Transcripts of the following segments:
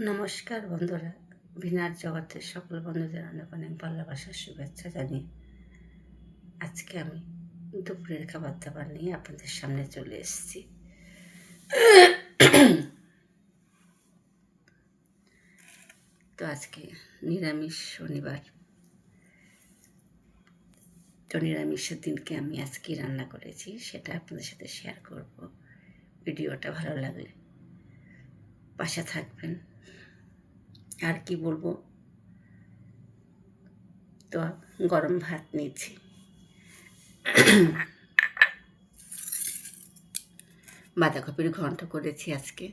নমস্কার বন্ধুরা, ভিনার জগতের সকল বন্ধুদের অনেক অনেক ভালোবাসার শুভেচ্ছা জানিয়ে আজকে আমি দুপুরের খাবার দাবার নিয়ে আপনাদের সামনে চলে এসেছি। তো আজকে নিরামিষ শনিবার, তো নিরামিষের দিনকে আমি আজকে রান্না করেছি, সেটা আপনাদের সাথে শেয়ার করব। ভিডিওটা ভালো লাগলে পাশে থাকবেন। আর কি বলবো, তো গরম ভাত নিয়েছি, বাঁধাকপির ঘন্ট করেছি আজকে,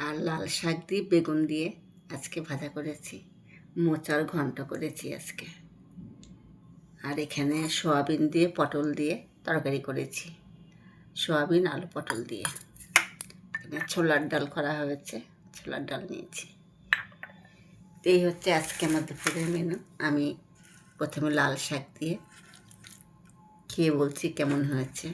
আর লাল শাক দিয়ে বেগুন দিয়ে আজকে ভাজা করেছি, মোচার ঘন্ট করেছি আজকে, আর এখানে সয়াবিন দিয়ে পটল দিয়ে তরকারি করেছি, সয়াবিন আলু পটল দিয়ে। এখানে ছোলার ডাল করা হয়েছে, ছোলার ডাল নিয়েছি। এই হচ্ছে আজকে আমার দুপুরের মেনু। আমি প্রথমে লাল শাক দিয়ে খেয়ে বলছি কেমন হয়েছে।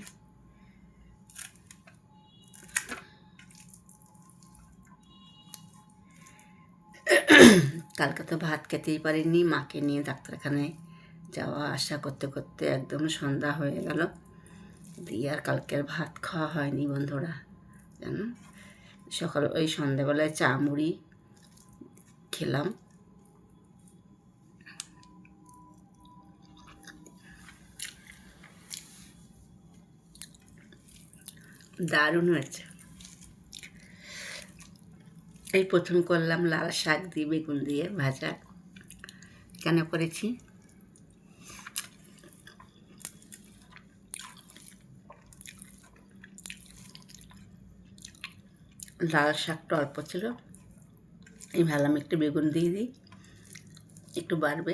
কালকে তো ভাত খেতেই পারিনি, মাকে নিয়ে ডাক্তারখানায় যাওয়া আসা করতে করতে একদম সন্ধ্যা হয়ে গেল, দিয়ে আর কালকের ভাত খাওয়া হয়নি বন্ধুরা। জানো, সকাল ওই সন্ধ্যাবেলায় চা মুড়ি খেলাম। দারুণ হয়েছে। এই প্রথম করলাম লাল শাক দিয়ে বেগুন দিয়ে ভাজা। কেন করেছি, লাল শাকটা অল্প ছিল, এই ভাবলাম একটু বেগুন দিয়ে দিই, একটু বাড়বে।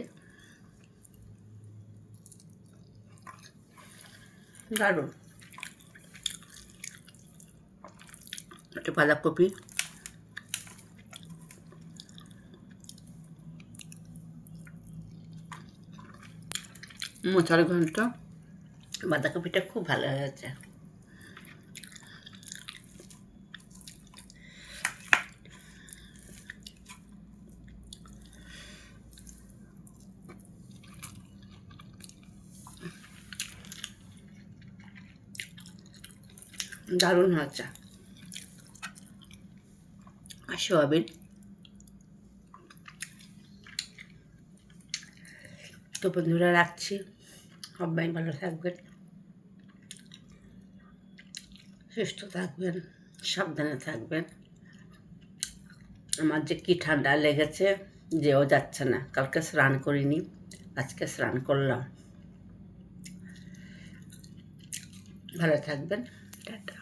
দারুণ। একটু বাঁধাকপি, মোচার ঘন্ট, বাঁধাকপিটা খুব ভালো হয়েছে। দারুণ হয়েছে। আর সোয়াবিন। তো বন্ধুরা রাখছি, সবাই ভালো থাকবেন, সুস্থ থাকবেন, সাবধানে থাকবেন। আমার যে কি ঠান্ডা লেগেছে, যেও যাচ্ছে না। কালকে স্নান করিনি, আজকে স্নান করলাম। ভালো থাকবেন, টাটা।